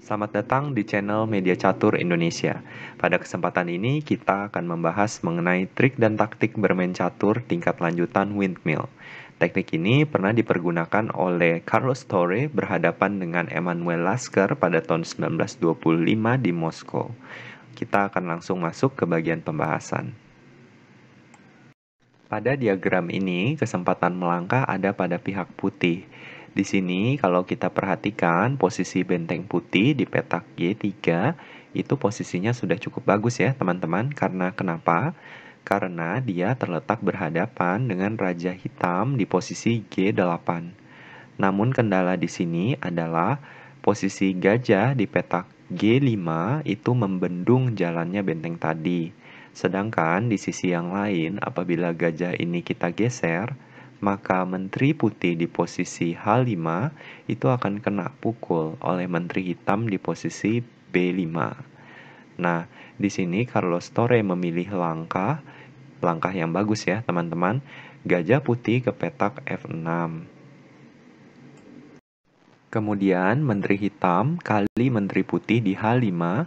Selamat datang di channel Media Catur Indonesia. Pada kesempatan ini kita akan membahas mengenai trik dan taktik bermain catur tingkat lanjutan windmill. Teknik ini pernah dipergunakan oleh Carlos Torre berhadapan dengan Emanuel Lasker pada tahun 1925 di Moskow. Kita akan langsung masuk ke bagian pembahasan. Pada diagram ini, kesempatan melangkah ada pada pihak putih. Di sini, kalau kita perhatikan posisi benteng putih di petak G3, itu posisinya sudah cukup bagus ya teman-teman. Karena kenapa? Karena dia terletak berhadapan dengan Raja Hitam di posisi G8. Namun kendala di sini adalah posisi gajah di petak G5 itu membendung jalannya benteng tadi. Sedangkan di sisi yang lain, apabila gajah ini kita geser, maka menteri putih di posisi H5 itu akan kena pukul oleh menteri hitam di posisi B5. Nah, di sini Carlos Torre memilih langkah yang bagus ya teman-teman, gajah putih ke petak F6. Kemudian menteri hitam kali menteri putih di H5,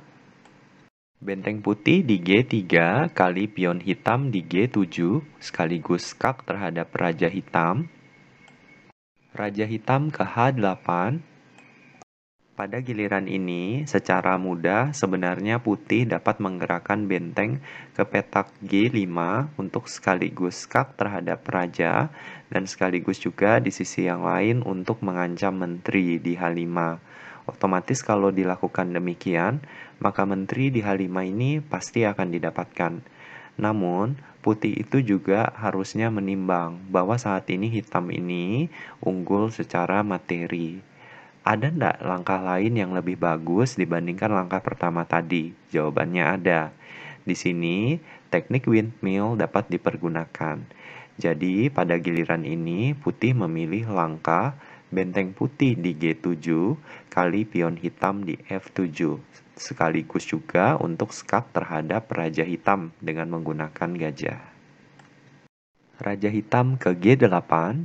benteng putih di G3 kali pion hitam di G7 sekaligus skak terhadap raja hitam. Raja hitam ke H8. Pada giliran ini, secara mudah sebenarnya putih dapat menggerakkan benteng ke petak G5 untuk sekaligus skak terhadap raja dan sekaligus juga di sisi yang lain untuk mengancam menteri di H5. Otomatis kalau dilakukan demikian, maka menteri di H5 ini pasti akan didapatkan. Namun, putih itu juga harusnya menimbang bahwa saat ini hitam ini unggul secara materi. Ada ndak langkah lain yang lebih bagus dibandingkan langkah pertama tadi? Jawabannya ada. Di sini, teknik windmill dapat dipergunakan. Jadi, pada giliran ini, putih memilih langkah benteng putih di G7 kali pion hitam di F7. Sekaligus juga untuk skak terhadap raja hitam dengan menggunakan gajah. Raja hitam ke G8.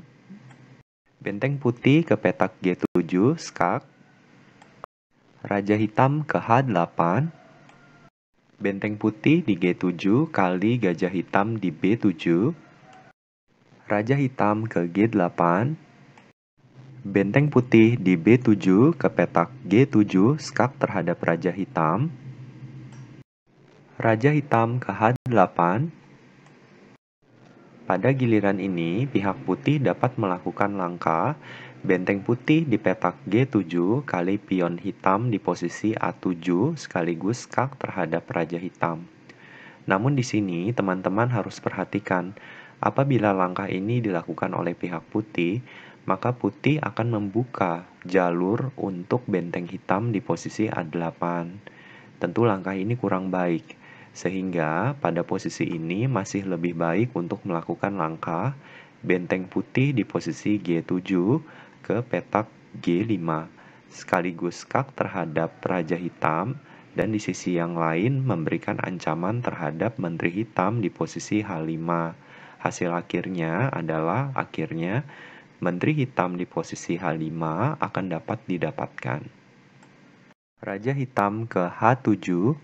Benteng putih ke petak G7, skak. Raja hitam ke H8. Benteng putih di G7 kali gajah hitam di B7. Raja hitam ke G8. Benteng putih di B7 ke petak G7, skak terhadap raja hitam. Raja hitam ke H8. Pada giliran ini, pihak putih dapat melakukan langkah benteng putih di petak G7 kali pion hitam di posisi A7 sekaligus skak terhadap raja hitam. Namun di sini teman-teman harus perhatikan, apabila langkah ini dilakukan oleh pihak putih, maka putih akan membuka jalur untuk benteng hitam di posisi A8. Tentu langkah ini kurang baik. Sehingga pada posisi ini masih lebih baik untuk melakukan langkah benteng putih di posisi G7 ke petak G5 sekaligus skak terhadap raja hitam dan di sisi yang lain memberikan ancaman terhadap menteri hitam di posisi H5. Hasil akhirnya adalah menteri hitam di posisi H5 akan dapat didapatkan. Raja hitam ke H7.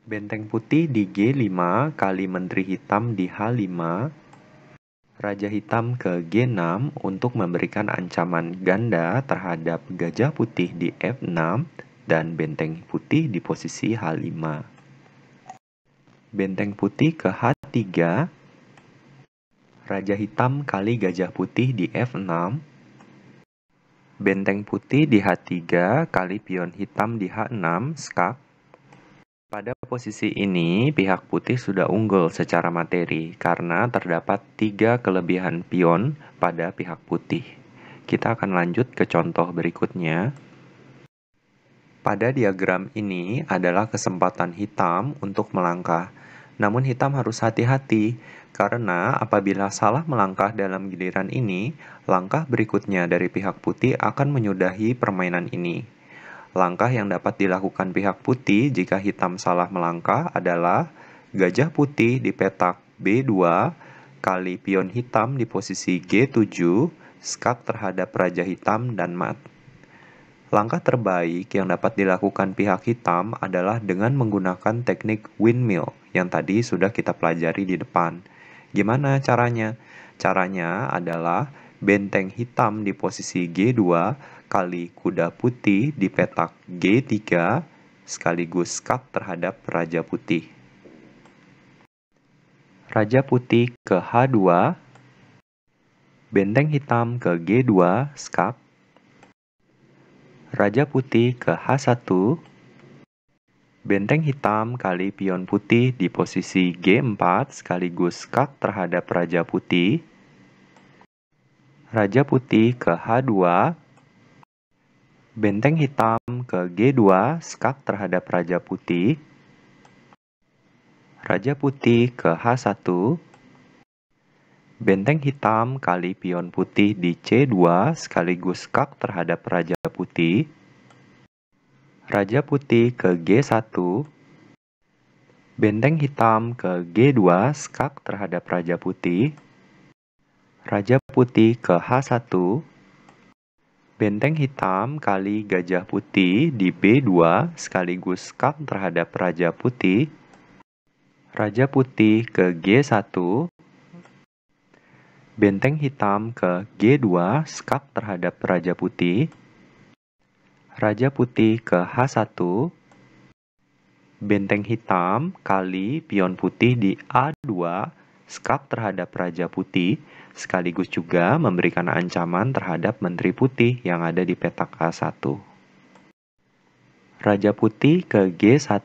Benteng putih di G5 kali menteri hitam di H5. Raja hitam ke G6 untuk memberikan ancaman ganda terhadap gajah putih di F6 dan benteng putih di posisi H5. Benteng putih ke H3. Raja hitam kali gajah putih di F6. Benteng putih di H3 kali pion hitam di H6, skak. Pada posisi ini, pihak putih sudah unggul secara materi karena terdapat 3 kelebihan pion pada pihak putih. Kita akan lanjut ke contoh berikutnya. Pada diagram ini adalah kesempatan hitam untuk melangkah. Namun hitam harus hati-hati karena apabila salah melangkah dalam giliran ini, langkah berikutnya dari pihak putih akan menyudahi permainan ini. Langkah yang dapat dilakukan pihak putih jika hitam salah melangkah adalah gajah putih di petak B2 kali pion hitam di posisi G7, skak terhadap raja hitam dan mat. Langkah terbaik yang dapat dilakukan pihak hitam adalah dengan menggunakan teknik windmill yang tadi sudah kita pelajari di depan. Gimana caranya? Caranya adalah benteng hitam di posisi G2 kali kuda putih di petak G3 sekaligus skak terhadap Raja Putih. Raja Putih ke H2, benteng hitam ke G2 skak, Raja Putih ke H1, benteng hitam kali pion putih di posisi G4 sekaligus skak terhadap Raja Putih, Raja Putih ke H2, benteng hitam ke G2 skak terhadap Raja Putih, Raja Putih ke H1, benteng hitam kali pion putih di C2 sekaligus skak terhadap Raja Putih, Raja Putih ke G1, benteng hitam ke G2 skak terhadap Raja Putih, Raja Putih ke H1, benteng hitam kali Gajah Putih di B2 sekaligus skak terhadap Raja Putih, Raja Putih ke G1, benteng hitam ke G2 skak terhadap Raja Putih, Raja Putih ke H1, benteng hitam kali pion putih di A2 skak terhadap Raja Putih, sekaligus juga memberikan ancaman terhadap Menteri Putih yang ada di petak A1. Raja Putih ke G1,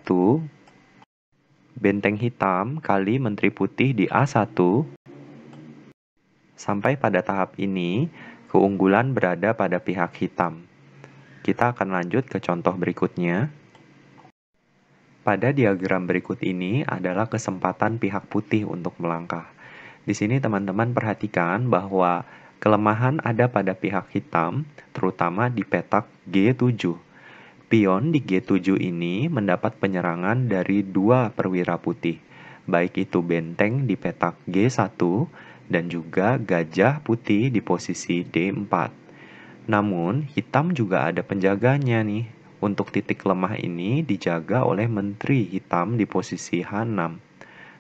benteng hitam kali Menteri Putih di A1. Sampai pada tahap ini, keunggulan berada pada pihak hitam. Kita akan lanjut ke contoh berikutnya. Pada diagram berikut ini adalah kesempatan pihak putih untuk melangkah. Di sini teman-teman perhatikan bahwa kelemahan ada pada pihak hitam, terutama di petak G7. Pion di G7 ini mendapat penyerangan dari dua perwira putih, baik itu benteng di petak G1 dan juga gajah putih di posisi D4. Namun, hitam juga ada penjaganya nih. Untuk titik lemah ini dijaga oleh Menteri Hitam di posisi H6.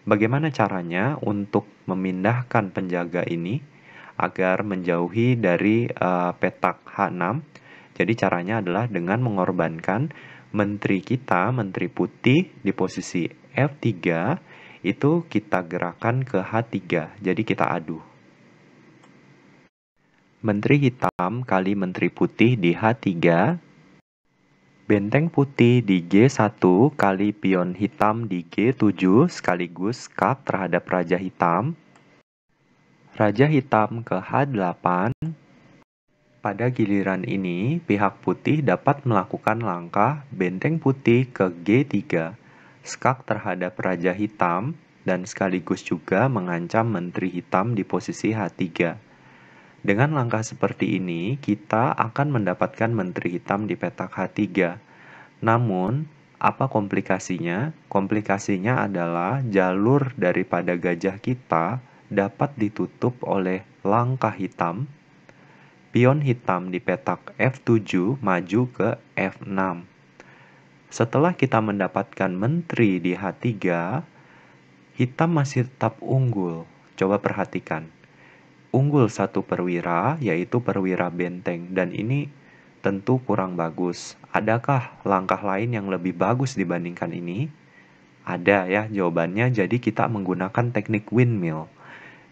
Bagaimana caranya untuk memindahkan penjaga ini agar menjauhi dari petak H6? Jadi caranya adalah dengan mengorbankan menteri kita, Menteri Putih di posisi F3, itu kita gerakan ke H3. Jadi kita adu. Menteri hitam kali Menteri Putih di H3, benteng putih di G1 kali pion hitam di G7 sekaligus skak terhadap Raja Hitam, Raja Hitam ke H8. Pada giliran ini, pihak putih dapat melakukan langkah benteng putih ke G3, skak terhadap Raja Hitam, dan sekaligus juga mengancam Menteri Hitam di posisi H3. Dengan langkah seperti ini, kita akan mendapatkan Menteri Hitam di petak H3. Namun, apa komplikasinya? Komplikasinya adalah jalur daripada gajah kita dapat ditutup oleh langkah hitam. Pion hitam di petak F7 maju ke F6. Setelah kita mendapatkan menteri di H3, hitam masih tetap unggul. Coba perhatikan. Unggul satu perwira, yaitu perwira benteng, dan ini tentu kurang bagus. Adakah langkah lain yang lebih bagus dibandingkan ini? Ada ya jawabannya, jadi kita menggunakan teknik windmill.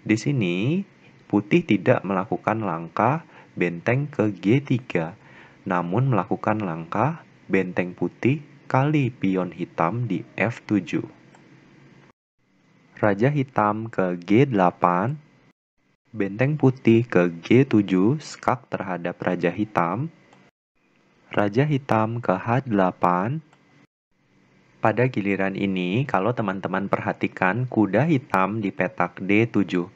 Di sini, putih tidak melakukan langkah benteng ke G3, namun melakukan langkah benteng putih kali pion hitam di F7. Raja hitam ke G8, benteng putih ke G7 skak terhadap Raja Hitam, Raja Hitam ke H8. Pada giliran ini, kalau teman-teman perhatikan kuda hitam di petak D7.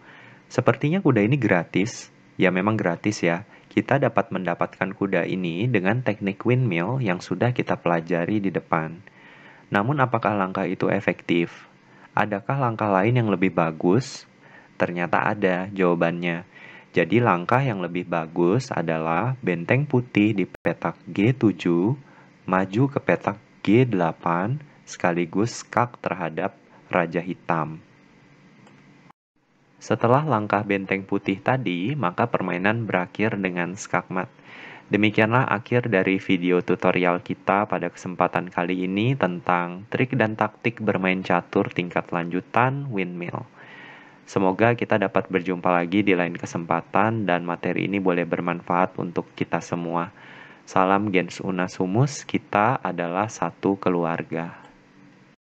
Sepertinya kuda ini gratis. Ya memang gratis ya. Kita dapat mendapatkan kuda ini dengan teknik windmill yang sudah kita pelajari di depan. Namun apakah langkah itu efektif? Adakah langkah lain yang lebih bagus? Ternyata ada jawabannya. Jadi langkah yang lebih bagus adalah benteng putih di petak G7 maju ke petak G8 sekaligus skak terhadap raja hitam. Setelah langkah benteng putih tadi, maka permainan berakhir dengan skakmat. Demikianlah akhir dari video tutorial kita pada kesempatan kali ini tentang trik dan taktik bermain catur tingkat lanjutan windmill. Semoga kita dapat berjumpa lagi di lain kesempatan dan materi ini boleh bermanfaat untuk kita semua. Salam Gens Unasumus, kita adalah satu keluarga.